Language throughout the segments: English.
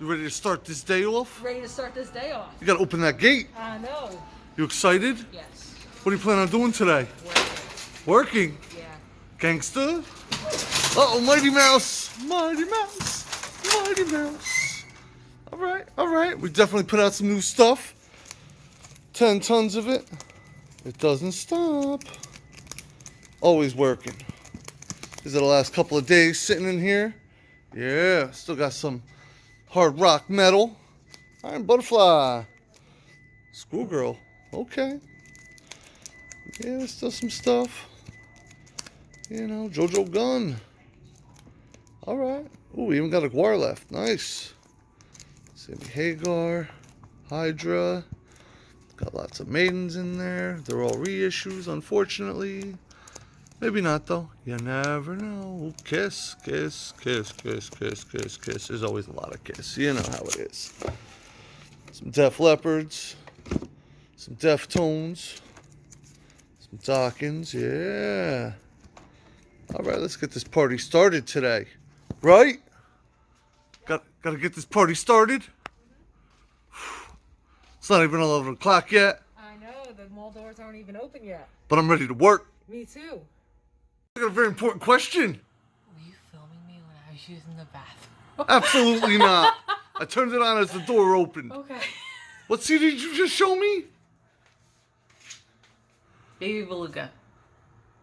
You ready to start this day off? Ready to start this day off. You gotta open that gate. I know. You excited? Yes. What do you plan on doing today? Working? Yeah. Gangsta? Uh-oh, Mighty Mouse! Mighty Mouse! Mighty Mouse! Alright. We definitely put out some new stuff. 10 tons of it. It doesn't stop. Always working. These are the last couple of days sitting in here. Yeah, still got some hard rock metal. Iron Butterfly. Schoolgirl. Okay. Yeah, there's still some stuff. You know, JoJo Gun. Alright. Ooh, we even got a Guar left. Nice. Sammy Hagar. Hydra. Got lots of maidens in there. They're all reissues, unfortunately. Maybe not, though. You never know. Ooh, Kiss. There's always a lot of Kiss. You know how it is. Some Def Leopards. Some Deftones. Some Dawkins. Yeah. Alright, let's get this party started today. Right? Gotta get this party started. It's not even 11 o'clock yet. I know. The mall doors aren't even open yet. But I'm ready to work. Me too. I got a very important question. Were you filming me when I was using the bathroom? Absolutely not. I turned it on as the door opened. Okay. What CD did you just show me? Baby Beluga.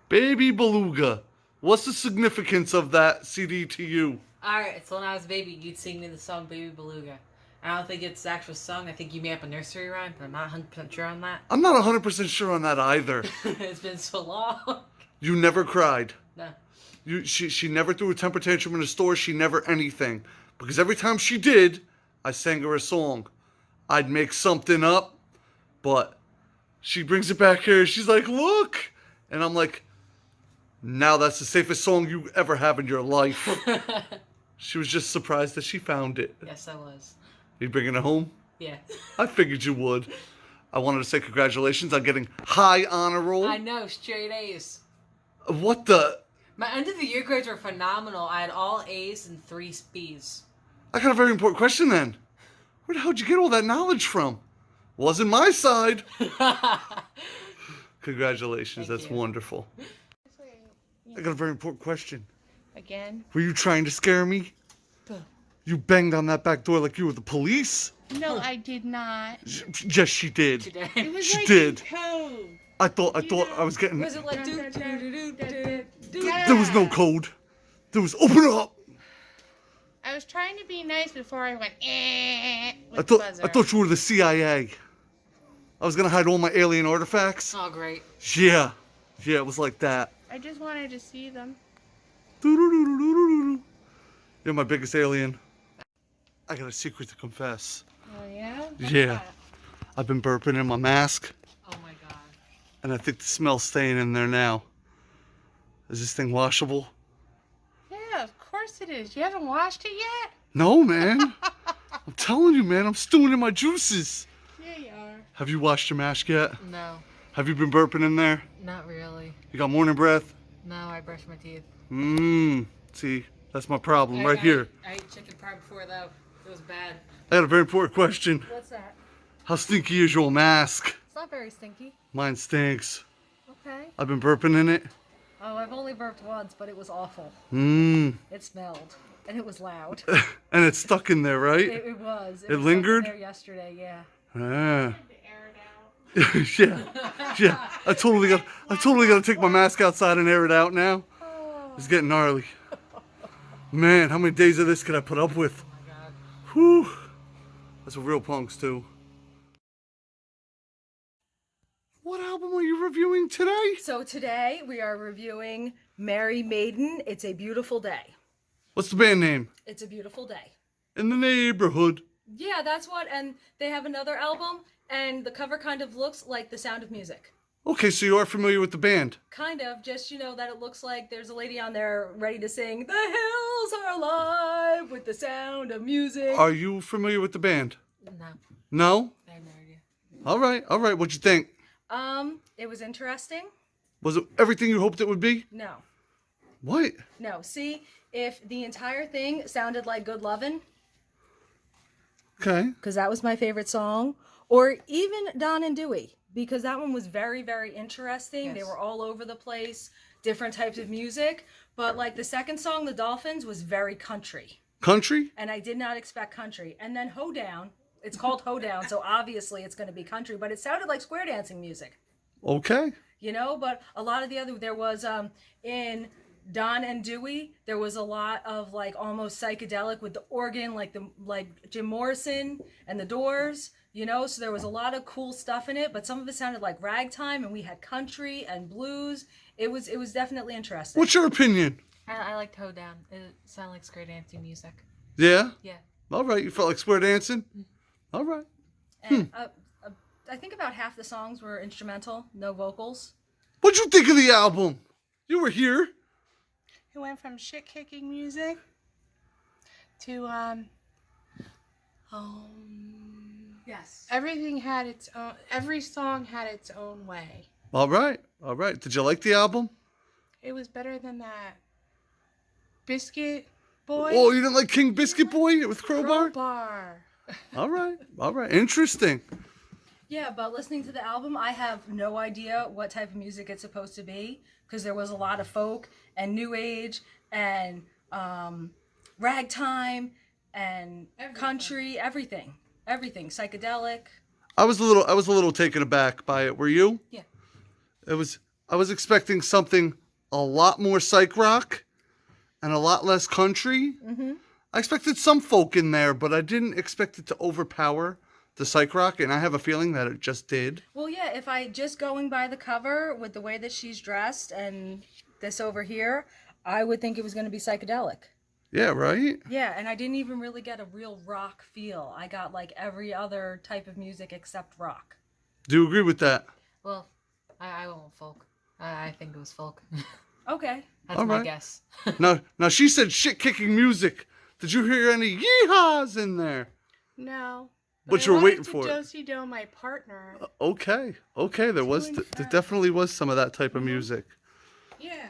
Baby Beluga. What's the significance of that CD to you? Alright, so when I was a baby, you'd sing me the song Baby Beluga. I don't think it's the actual song. I think you made up a nursery rhyme, but I'm not 100% sure on that. I'm not 100% sure on that either. It's been so long. You never cried. No. She never threw a temper tantrum in the store. She never anything. Because every time she did, I sang her a song. I'd make something up, but she brings it back here. She's like, look. And I'm like, now that's the safest song you ever have in your life. She was just surprised that she found it. Yes, I was. You bringing it home? Yeah. I figured you would. I wanted to say congratulations on getting high honor roll. I know, straight A's. What the? My end of the year grades were phenomenal. I had all A's and 3 B's. I got a very important question then. Where the hell did you get all that knowledge from? Wasn't my side. Congratulations, Thank that's you. wonderful. I got a very important question. Again? Were you trying to scare me? You banged on that back door like you were the police? No, I did not. Yes, she did. Today. It was She like did. a code. I thought I was getting. Was it like There was no code. There was open up. I was trying to be nice before I went with I the buzzer. thought you were the CIA. I was gonna hide all my alien artifacts. Oh, great. Yeah, it was like that. I just wanted to see them. You're my biggest alien. I got a secret to confess. Oh, yeah? Yeah. I've been burping in my mask, Oh, my God. and I think the smell's staying in there now. Is this thing washable? Yeah, of course it is. You haven't washed it yet? No, man. I'm telling you, man. I'm stewing in my juices. Yeah, you are. Have you washed your mask yet? No, Have you been burping in there? not really. You got morning breath? No, I brushed my teeth. See, that's my problem right here. I ate chicken parm before, though. It was bad. I got a very important question. What's that? How stinky is your mask? It's not very stinky. Mine stinks. Okay. I've been burping in it. Oh, I've only burped once, but it was awful. It smelled, and it was loud. And it's stuck in there, right? It was. It lingered? There yesterday, yeah. Ah. yeah. I totally got to take my mask outside and air it out now. It's getting gnarly. Man, how many days of this could I put up with? Oh my God. Whew. That's what real punks do. What album are you reviewing today? So today we are reviewing Mary Maiden. It's a beautiful day. What's the band name? It's a beautiful day. In the Neighborhood. Yeah, that's what. And they have another album, and the cover kind of looks like The Sound of Music. Okay, so you are familiar with the band. Kind of, just, that it looks like there's a lady on there ready to sing, "The hills are alive with the sound of music." Are you familiar with the band? No, No? I have no idea. All right, what'd you think? It was interesting. Was it everything you hoped it would be? No. What? No, see, if the entire thing sounded like Good Lovin', Okay. because that was my favorite song. Or even Don and Dewey, because that one was very, very interesting. They Yes. were all over the place, different types of music. But like the second song, The Dolphins, was very country. Country? And I did not expect country. And then Hoedown, it's called Hoedown, so obviously it's going to be country, but it sounded like square dancing music. Okay. You know, but a lot of the other, there was in Don and Dewey, there was a lot of like almost psychedelic with the organ, like Jim Morrison and the Doors, you know, so there was a lot of cool stuff in it, but some of it sounded like ragtime, and we had country and blues. It was definitely interesting. What's your opinion? I liked Hoedown. It sounded like square dancing music. Yeah? Yeah. All right. You felt like square dancing? All right. And I think about half the songs were instrumental, no vocals. What'd you think of the album? You were here. It went from shit-kicking music to Yes. everything had its own. Every song had its own way. All right. All right. Did you like the album? It was better than that Biscuit Boy. Oh, you didn't like King Biscuit Boy with Crowbar? Crowbar. All right. All right. Interesting. Yeah, but listening to the album, I have no idea what type of music it's supposed to be, because there was a lot of folk and new age and ragtime and country, everything, psychedelic. I was a little taken aback by it. Were you? Yeah. I was expecting something a lot more psych rock and a lot less country. Mm-hmm. I expected some folk in there, but I didn't expect it to overpower the psych rock, and I have a feeling that it just did. Well, yeah, if I just going by the cover with the way that she's dressed and this over here, I would think it was going to be psychedelic. Yeah, right? Yeah, and I didn't even really get a real rock feel. I got like every other type of music except rock. Do you agree with that? Well, I went with folk. I think it was folk. Okay. That's All my right. guess. Now she said shit-kicking music. Did you hear any yeehaws in there? No. But I you were wanted waiting for it. to do my partner. Okay, there definitely was some of that type of music. Yeah.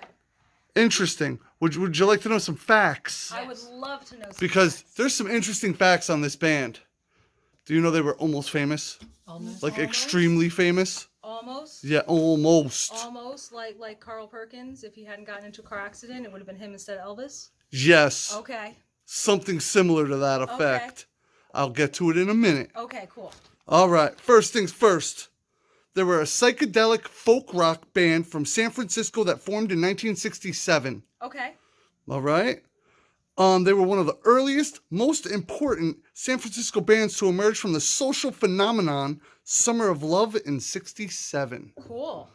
Interesting. Would you like to know some facts? I would love to know some Because facts. there's some interesting facts on this band. Do you know they were almost famous? Almost. Like extremely famous? Almost. Yeah, almost. Almost like Carl Perkins. If he hadn't gotten into a car accident, it would have been him instead of Elvis. Yes. Okay. Something similar to that effect. I'll get to it in a minute. Okay, cool. All right, first things first. They were a psychedelic folk rock band from San Francisco that formed in 1967. Okay. All right? They were one of the earliest, most important San Francisco bands to emerge from the social phenomenon Summer of Love in 67. Cool.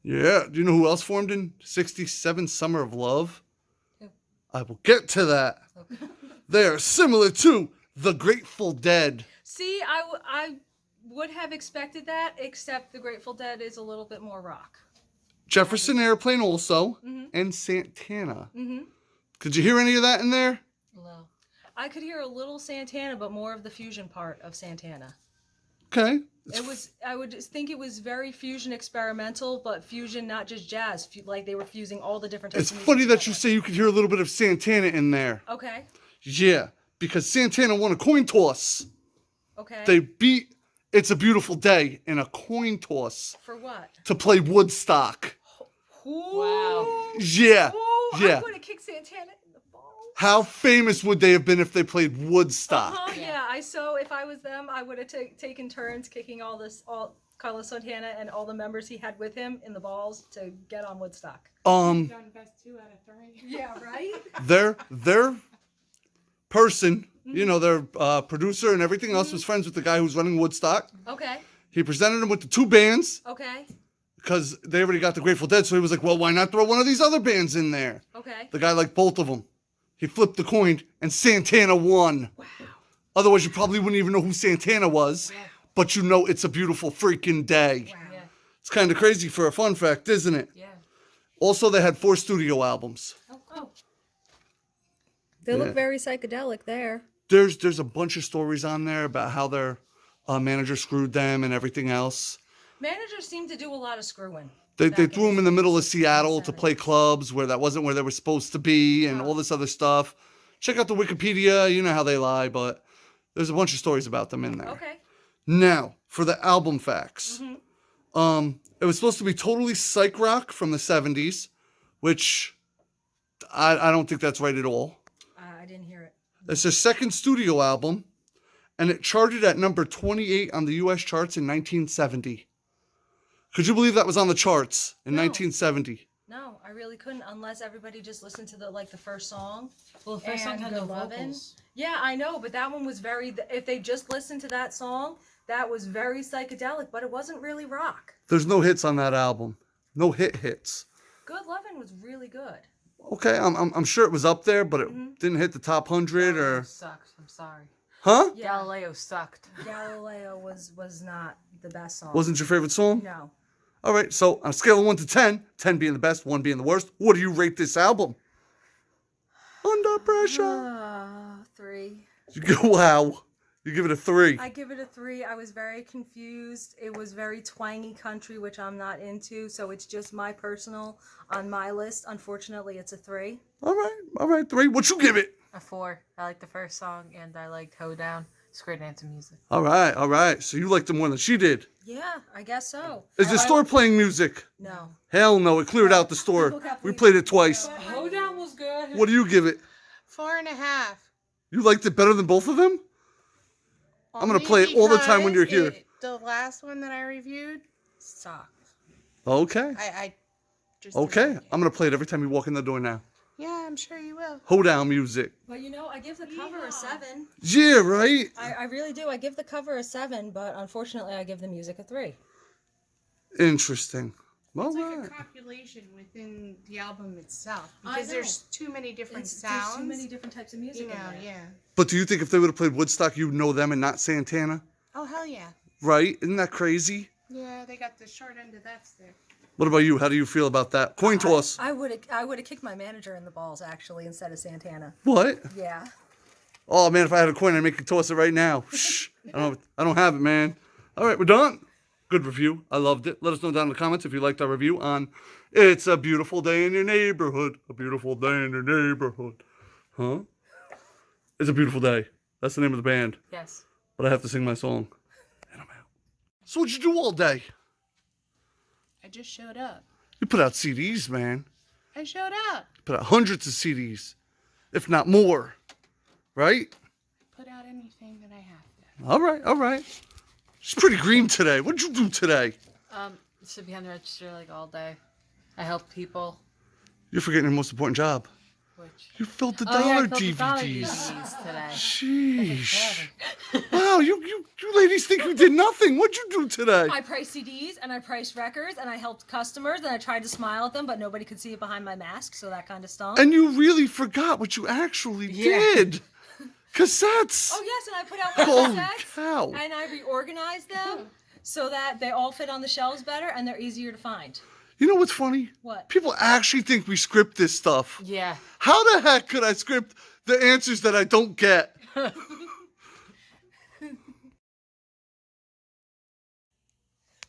Yeah. Do you know who else formed in 67 Summer of Love? Who? I will get to that. They are similar to the Grateful Dead. See, I would have expected that, except the Grateful Dead is a little bit more rock. Jefferson Airplane also, and Santana. Could you hear any of that in there? Low. I could hear a little Santana, but more of the fusion part of Santana. Okay. I would just think it was very fusion experimental, but fusion, not just jazz. Like they were fusing all the different types It's of music funny that you together. say you could hear a little bit of Santana in there. Okay. Yeah, because Santana won a coin toss. Okay. They beat It's a Beautiful Day in a coin toss For what? to play Woodstock. Wow. Yeah. Ooh, Yeah. I'm going to kick Santana in the balls. How famous would they have been if they played Woodstock? Yeah. If I was them, I would have taken turns kicking all Carlos Santana and all the members he had with him in the balls to get on Woodstock. Done best 2 out of 3. Yeah, right? Their person, their producer and everything else was friends with the guy who's running Woodstock. Okay. He presented him with the 2 bands Okay. because they already got the Grateful Dead, so he was like, well, why not throw one of these other bands in there? Okay. The guy liked both of them. He flipped the coin, and Santana won. Wow. Otherwise, you probably wouldn't even know who Santana was, but you know It's a Beautiful Freaking Day. Wow. Yeah. It's kind of crazy for a fun fact, isn't it? Yeah. Also, they had 4 studio albums. Oh. They Yeah. look very psychedelic there. There's a bunch of stories on there about how their manager screwed them and everything else. Managers seem to do a lot of screwing. They Back threw them in the middle of Seattle to 70s. play clubs where that wasn't where they were supposed to be and all this other stuff. Check out the Wikipedia. You know how they lie, but There's a bunch of stories about them in there. Okay. Now, for the album facts. It was supposed to be totally psych rock from the 70s, which I don't think that's right at all. I didn't hear it. It's their second studio album, and it charted at number 28 on the U.S. charts in 1970. Could you believe that was on the charts in 1970? No, I really couldn't unless everybody just listened to the first song. Well, the first song And had Good no Lovin'. vocals. Yeah, I know, but that one was if they just listened to that song, that was very psychedelic, but it wasn't really rock. There's no hits on that album. No hits. Good Lovin' was really good. Okay, I'm sure it was up there, but it didn't hit the top 100 Galileo or... sucked. I'm sorry. Huh? Yeah. Galileo sucked. Galileo was not the best song. Wasn't your favorite song? No. All right, so on a scale of 1 to 10, 10 being the best, 1 being the worst, what do you rate this album? Under Pressure. 3. Wow. You give it a 3. I give it a 3. I was very confused. It was very twangy country, which I'm not into, so it's just my personal on my list. Unfortunately, it's a 3. All right, 3. What you give it? A 4. I liked the first song, and I liked Hoedown. It's great dancing music. All right. So you liked it more than she did. Yeah, I guess so. Is the store playing music? No. Hell no, it cleared out the store. We played it twice. Hoedown was good. What do you give it? 4.5. You liked it better than both of them? I'm going to play it all the time when you're here. The last one that I reviewed sucked. Okay. I just Okay. didn't like it. I'm going to play it every time you walk in the door now. Yeah, I'm sure you will. Hoedown music. But I give the cover a 7. Yeah, right? I really do. I give the cover a 7, but unfortunately, I give the music a 3. Interesting. Well, It's like right. a compilation within the album itself I because know. there's too many different There's sounds. too many different types of music you know, in there. yeah. But do you think if they would have played Woodstock, you'd know them and not Santana? Oh hell yeah. Right? Isn't that crazy? Yeah, they got the short end of that stick. What about you? How do you feel about that? Coin toss. I would have kicked my manager in the balls actually instead of Santana. What? Yeah. Oh man, if I had a coin, I'd make you toss it right now. Shh. I don't have it, man. All right, we're done. Good review. I loved it. Let us know down in the comments if you liked our review on It's a Beautiful Day in Your Neighborhood. A beautiful day in your neighborhood. Huh? It's a beautiful day. That's the name of the band. Yes. But I have to sing my song. And I'm out. So what'd you do all day? I just showed up. You put out CDs, man. I showed up. You put out hundreds of CDs, if not more. Right? Put out anything that I have to. All right. She's pretty green today. What'd you do today? Sit behind the register like all day. I help people. You're forgetting your most important job. Which? You filled the Oh, yeah, I dollar filled the dollar DVDs. DVDs today. Sheesh. Wow, you ladies think you did nothing. What'd you do today? I priced CDs and I priced records and I helped customers and I tried to smile at them, but nobody could see it behind my mask, so that kind of stunk. And you really forgot what you actually did. Cassettes. Oh yes, and I put out my Holy cassettes cow. and I reorganized them so that they all fit on the shelves better and they're easier to find. You know what's funny? What? People actually think we script this stuff. Yeah. How the heck could I script the answers that I don't get?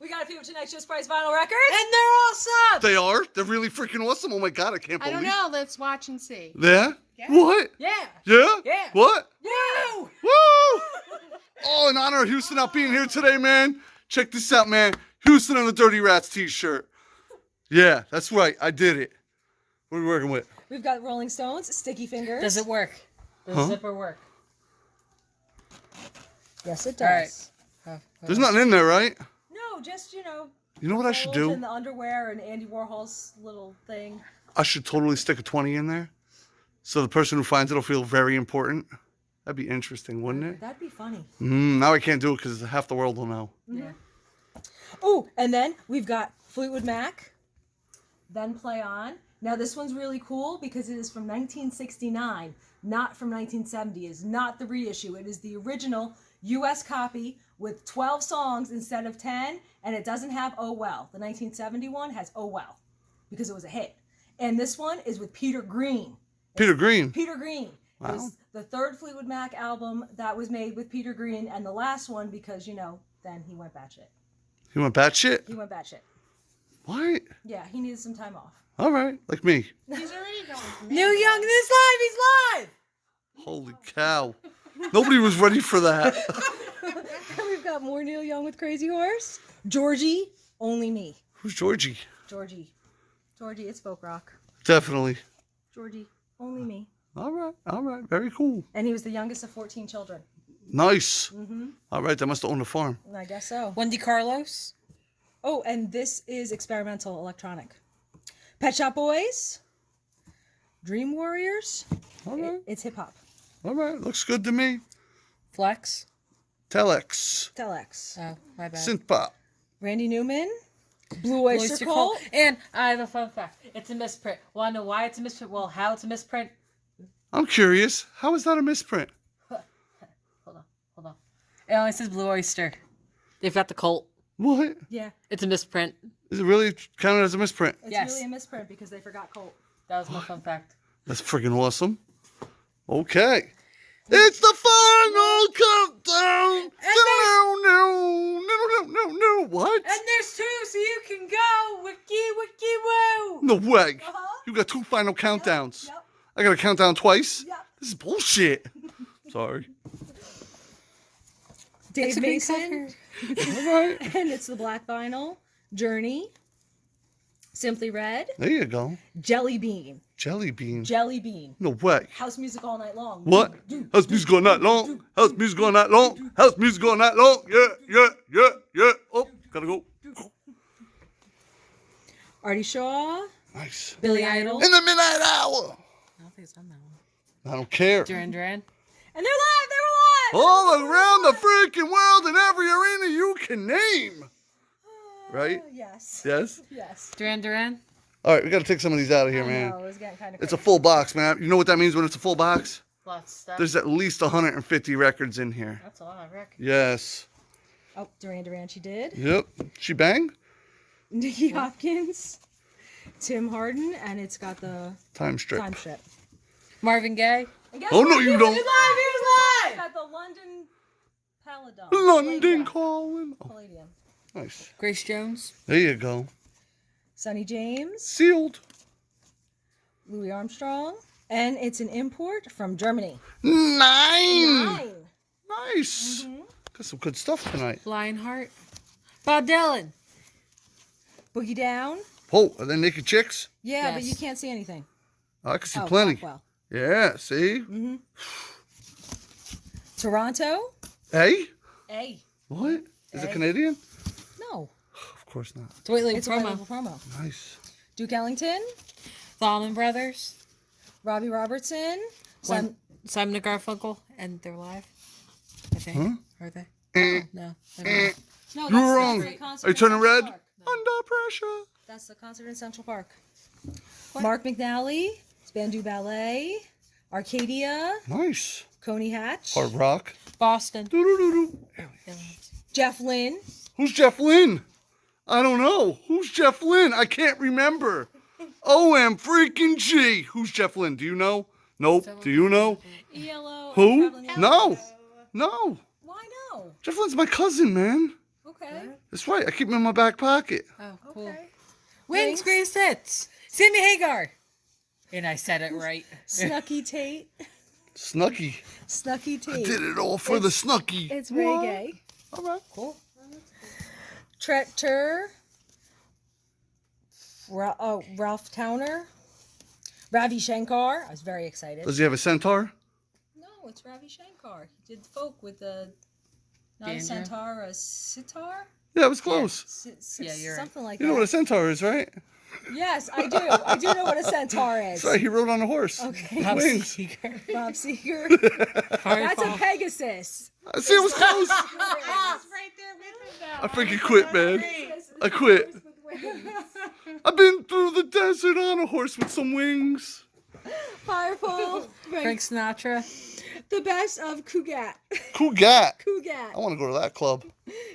We got a few of tonight's Just Price vinyl records. And they're awesome! They are? They're really freaking awesome. Oh my God, I can't I believe don't know. Let's watch and see. Yeah? Yeah. What? Yeah. Yeah? Yeah. What? Woo! Woo! Oh, in honor of Houston not being here today, man. Check this out, man. Houston on the Dirty Rats t-shirt. Yeah, that's right. I did it. What are we working with? We've got Rolling Stones, Sticky Fingers. Does it work? Does the zipper work? Yes, it All does. right. There's nothing in there, right? No, just, You know what I should do? And the underwear and Andy Warhol's little thing. I should totally stick a 20 in there. So the person who finds it will feel very important. That'd be interesting, wouldn't it? That'd be funny. Now I can't do it because half the world will know. Yeah. Oh, and then we've got Fleetwood Mac, Then Play On. Now this one's really cool because it is from 1969, not from 1970. It's not the reissue. It is the original U.S. copy with 12 songs instead of 10, and it doesn't have Oh Well. The 1971 has Oh Well because it was a hit. And this one is with Peter Green. Peter Green. Peter Green. Wow. It was the third Fleetwood Mac album that was made with Peter Green, and the last one because, then he went batshit. You want batshit? He went batshit. What? Yeah, he needed some time off. All right, like me. He's already going. New Young, this live, he's live! Holy cow. Nobody was ready for that. We've got more Neil Young with Crazy Horse. Georgie, only me. Who's Georgie? Georgie, it's folk rock. Definitely. Georgie, only me. All right. Very cool. And he was the youngest of 14 children. Nice. All right, they must have owned a farm. I guess so. Wendy Carlos. Oh, and this is experimental electronic. Pet Shop Boys. Dream Warriors. All right. It's hip hop. All right. Looks good to me. Flex. Telex. Telex. Oh, my bad. Synth pop. Randy Newman. Blue Oyster Cult. And I have a fun fact. It's a misprint. Want to know why it's a misprint? Well, how it's a misprint? I'm curious. How is that a misprint? Hold on. It only says Blue Oyster. They've got the cult. What? Yeah. It's a misprint. Is it really counted as a misprint? It's Yes. really a misprint because they forgot Colt. That was my fun fact. That's freaking awesome. Okay. It's the final countdown. No. What? And there's 2, so you can go. Wiki, woo. No way. You got 2 final countdowns. Yep. I got to count down twice? Yep. This is bullshit. Sorry. Dave a great Mason. All right. And it's the Black Vinyl. Journey. Simply Red. There you go. Jelly Bean. Jelly bean. Jelly Bean. No way. House music all night long. What? House music all night long. House music all night long. House music all night long. Yeah. Oh, gotta go. Artie Shaw. Nice. Billy Idol. In the midnight hour. I don't think it's on that one. I don't care. Duran Duran. And they're live. They were live. All around the freaking world in every arena you can name. Right? Yes. Yes? Yes. Duran Duran. All right, we got to take some of these out of here, I man. know, it was getting kind of It's a full box, man. You know what that means when it's a full box? Lots of stuff. There's at least 150 records in here. That's a lot of records. Yes. Oh, Duran Duran she did. Yep. She bang? Nicky Hopkins. Tim Harden. And it's got the Time strip. time strip. Marvin Gaye. And guess Oh, what? no, you don't. He was It's got the London Palladium. London calling. Oh, Palladium. nice. Grace Jones. There you go. Sonny James. Sealed. Louis Armstrong. And it's an import from Germany. 9. 9. Nice. Got some good stuff tonight. Lionheart. Bob Dylan. Boogie Down. Oh, are they naked chicks? Yeah, but Yes. you can't see anything. I can see Oh, plenty. Rockwell. Yeah, see? Toronto. Hey? A. What? Is it Hey. Canadian? No. Of course not. It's a White Label It's a promo. White Label promo. Nice. Duke Ellington. The Allman Brothers. Robbie Robertson. Simon and Garfunkel. And they're live. I think. Huh? Are they? Eh. No. They're not. No, You were wrong. the concert Are you in turning Central red? Park. Under pressure. That's the concert in Central Park. Mark McNally. Spandau Ballet. Arcadia. Nice. Coney Hatch. Hard rock. Boston. Doo-doo-doo-doo. Jeff Lynne. Who's Jeff Lynne? I don't know. Who's Jeff Lynne? I can't remember. OM freaking G. Who's Jeff Lynne? Do you know? Nope. Do you know? ELO. Who? Traveling Elvis. No. No. Why no? Jeff Lynne's my cousin, man. Okay. That's right. I keep him in my back pocket. Oh, cool. Okay. Wings, Greatest Hits. Sammy Hagar. And I said it right. Snucky Tate. Snuggy. Snucky I Tate. did it all for the Snuggy. It's What? reggae. All right. Cool. Tretter. Ralph Towner. Ravi Shankar. I was very excited. Does he have a centaur? No, it's Ravi Shankar. He did folk with the not a Banjo? centaur, a sitar. Yeah, it was close. Yeah, you're right. Something like You that. know what a centaur is, right? Yes, I do. I do know what a centaur is. Sorry, he rode on a horse. Okay. Bob Wings. Seger. Bob Seger. Fire That's a Fall. Pegasus. See, it was close. right there with him now. I freaking quit, man. I quit. I've been through the desert on a horse with some wings. Firefall. Frank Sinatra. The best of Cougat. Cougat. I Cougat. want to go to that club.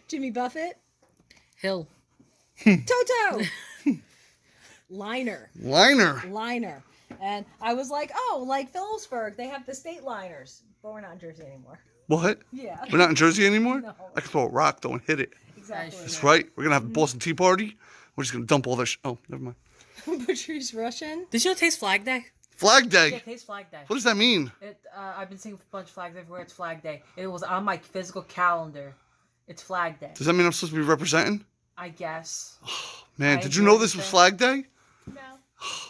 Jimmy Buffett. Hill. Toto. Liner. Liner. And I was like, oh, like Phillipsburg, they have the state liners. But we're not in Jersey anymore. What? Yeah. We're not in Jersey anymore? No. I can throw a rock, though, and hit it. Exactly. That's right. We're going to have a Boston Tea Party. We're just going to dump all that Oh, never mind. Patrice Russian. Did you know Taste Flag Day? Flag Day. Yeah, today's Flag Day. What does that mean? I've been seeing a bunch of flags everywhere. It's Flag Day. It was on my physical calendar. It's Flag Day. Does that mean I'm supposed to be representing? I guess. Man, I did you know this was agree. Flag Day? No.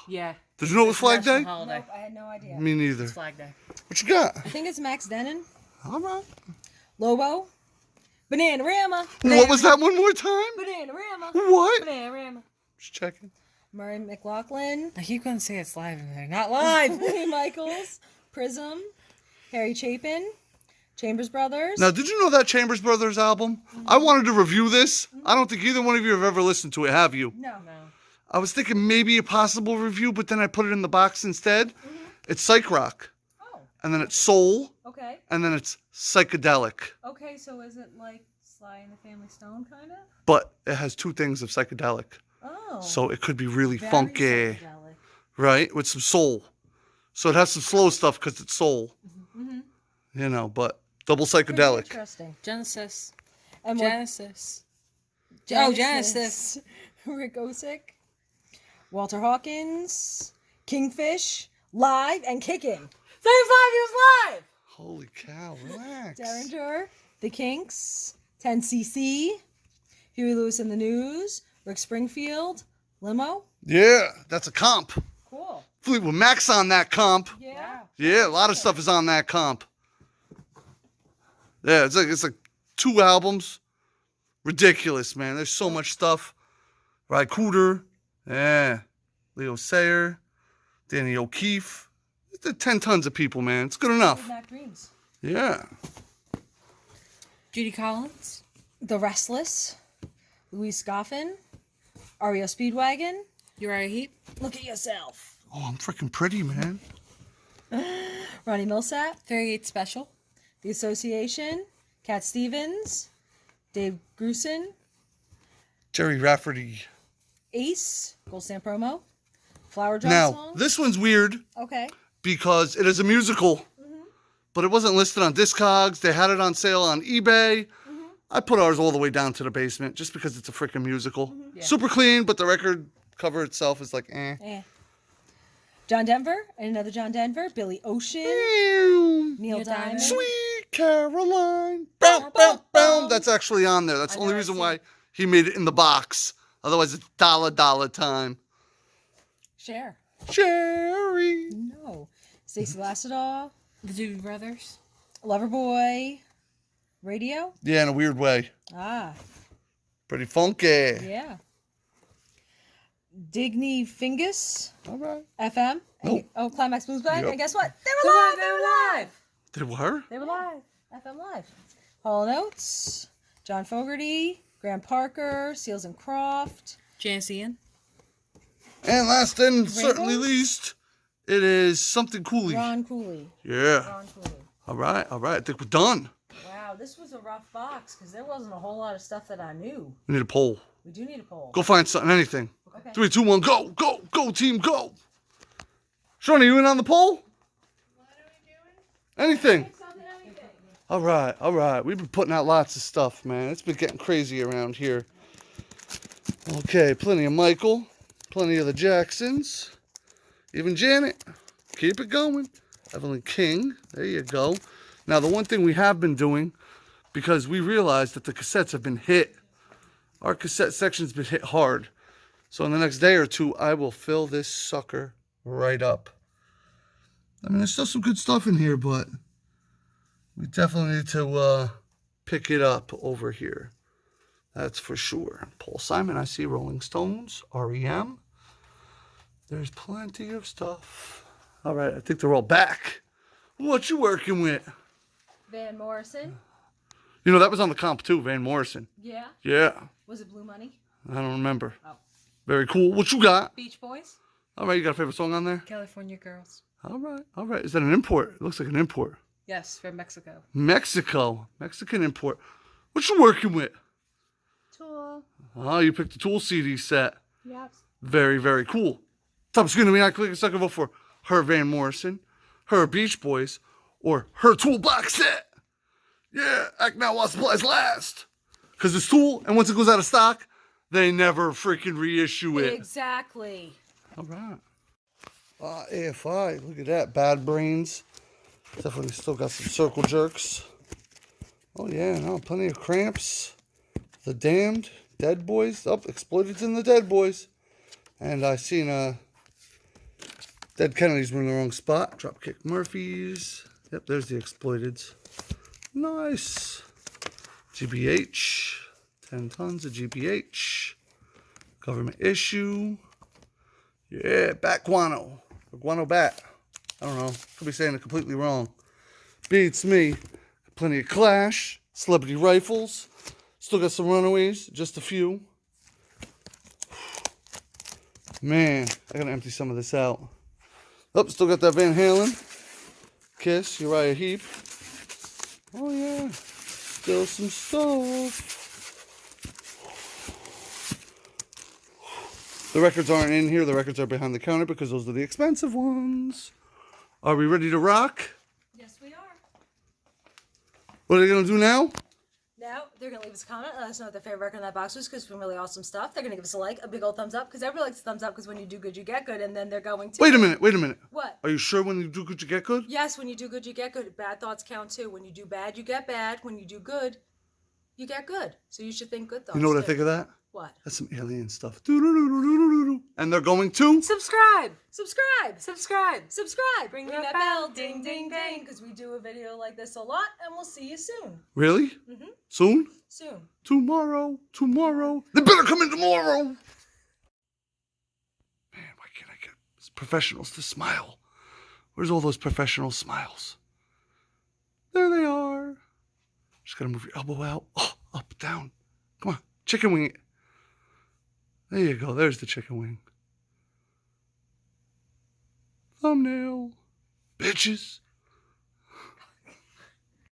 Yeah. Did you know it was Flag National Day? Holiday. Nope, I had no idea. Me neither. It's Flag Day. What you got? I think it's Max Denon, All right. Lobo, Bananarama, What was that one more time? Bananarama, What? Banana. Just checking. Murray McLaughlin, I keep going to say it's live and they're not live. Lee Michaels, Prism, Harry Chapin, Chambers Brothers. Now, did you know that Chambers Brothers album? I wanted to review this. I don't think either one of you have ever listened to it, have you? No. No. I was thinking maybe a possible review, but then I put it in the box instead. It's Psych Rock, Oh, and then it's Soul, okay. and then it's Psychedelic. Okay, so is it like Sly and the Family Stone, kind of? But it has two things of psychedelic. Oh. So it could be really very funky, psychedelic. right? With some soul. So it has some slow stuff because it's soul. Mm-hmm. You know, but double Pretty psychedelic. interesting. Genesis. And what- Genesis. Oh, Genesis. Rick Osick, Walter Hawkins, Kingfish, live and kicking. 35 years live! Holy cow, relax. Derringer, The Kinks, 10cc, Huey Lewis and the News, Rick Springfield, Limo. Yeah, that's a comp. Cool. Fleetwood Mac's on that comp. Yeah. Yeah, a lot of stuff is on that comp. Yeah, it's like 2 albums. Ridiculous, man. There's so much stuff. Ry Cooder, yeah, Leo Sayer, Danny O'Keefe. There's 10 tons of people, man. It's good enough. Mac Dreams. Yeah. Judy Collins. The Restless, Louise Goffin, REO Speedwagon, Uriah Heep. Look at Yourself, Oh, I'm freaking pretty, man. Ronnie Millsap, 38 Special. The Association, Cat Stevens, Dave Grusin, Jerry Rafferty. Ace, Gold Stamp Promo, Flower Drum Now, Song. this one's weird Okay. because it is a musical, but it wasn't listed on Discogs. They had it on sale on eBay. I put ours all the way down to the basement just because it's a freaking musical. Yeah. Super clean, but the record cover itself is like, eh. John Denver, and another John Denver, Billy Ocean, Meow. Neil Neil Diamond. Diamond. Sweet Caroline. Boom, boom, boom. That's actually on there. That's the I only know, I reason see why he made it in the box. Otherwise, it's dollar time. Cher. Sherry. No. Stacey Lassadol, The Doobie Brothers. Loverboy, Radio. Yeah, in a weird way. Ah, Pretty funky. yeah. Digny Fingus, All right. FM. Nope. Oh, Climax Blues Band. Yep. And guess what? They were live. They were live. They were? They were live. FM Live. Hall & Oates, John Fogerty, Graham Parker, Seals and Croft. Janice Ian. And last and certainly Rainbows? least, it is Something Cooley. Ron Cooley. Yeah. Ron Cooley. All right. I think we're done. Wow, this was a rough box because there wasn't a whole lot of stuff that I knew. We need a poll. We do need a poll. Go find something, anything. Okay. 3, 2, 1, go, go, go, team, go. Shauna, you in on the poll? Anything. All right. We've been putting out lots of stuff, man. It's been getting crazy around here. Okay, plenty of Michael, plenty of the Jacksons, even Janet. Keep it going. Evelyn King, there you go. Now, the one thing we have been doing, because we realized that the cassettes have been hit, our cassette section's been hit hard. So in the next day or two, I will fill this sucker right up. I mean, there's still some good stuff in here, but we definitely need to pick it up over here. That's for sure. Paul Simon, I see Rolling Stones, REM. There's plenty of stuff. All right, I think they're all back. What you working with? Van Morrison. You know, that was on the comp too, Van Morrison. Yeah. Yeah, Was it Blue Money? I don't remember. Oh. Very cool. What you got? Beach Boys. All right, you got a favorite song on there? California Girls. All right. Is that an import? It looks like an import. Yes, from Mexico. Mexico. Mexican import. What you working with? Tool. Oh, you picked the Tool CD set. Yep. Very, very cool. Top screen to me, I click a second vote for her Van Morrison, her Beach Boys, or her Tool box set. Yeah, act now while supplies last. Because it's Tool, and once it goes out of stock, they never freaking reissue it. Exactly. All right. AFI, look at that. Bad Brains. Definitely still got some circle jerks. Oh yeah, no, plenty of Cramps. The Damned, Dead Boys. Oh, Exploited's in the Dead Boys. And I seen Dead Kennedys were in the wrong spot. Dropkick Murphys. Yep, there's the Exploiteds. Nice. GBH. 10 tons of GBH. Government issue. Yeah, Bat Guano. Or Guano Bat. I don't know. Could be saying it completely wrong. Beats me. Plenty of Clash. Celebrity Rifles. Still got some Runaways. Just a few. Man, I gotta empty some of this out. Oh, still got that Van Halen. Kiss, Uriah Heep. Oh yeah, still some stuff. The records aren't in here. The records are behind the counter because those are the expensive ones. Are we ready to rock? Yes, we are. What are they gonna do now? Now, they're going to leave us a comment, let us know what their favorite record in that box was, because some really awesome stuff. They're going to give us a like, a big old thumbs up, because everybody likes a thumbs up, because when you do good, you get good, and then they're going to... Wait a minute. What? Are you sure when you do good, you get good? Yes, when you do good, you get good. Bad thoughts count, too. When you do bad, you get bad. When you do good, you get good. So you should think good thoughts, You know what too. I think of that? What? That's some alien stuff. Doo-doo-doo-doo-doo-doo-doo. And they're going to... Subscribe! Subscribe! Subscribe! Subscribe! Ring that that bell. bell. Ding, ding, ding. Because we do a video like this a lot, and we'll see you soon. Really? Mm-hmm. Soon? Soon. Tomorrow. They better come in tomorrow. Man, why can't I get professionals to smile? Where's all those professional smiles? There they are. Just gotta move your elbow out. Oh, up, down. Come on, chicken wing it. There you go. There's the chicken wing. Thumbnail. Bitches.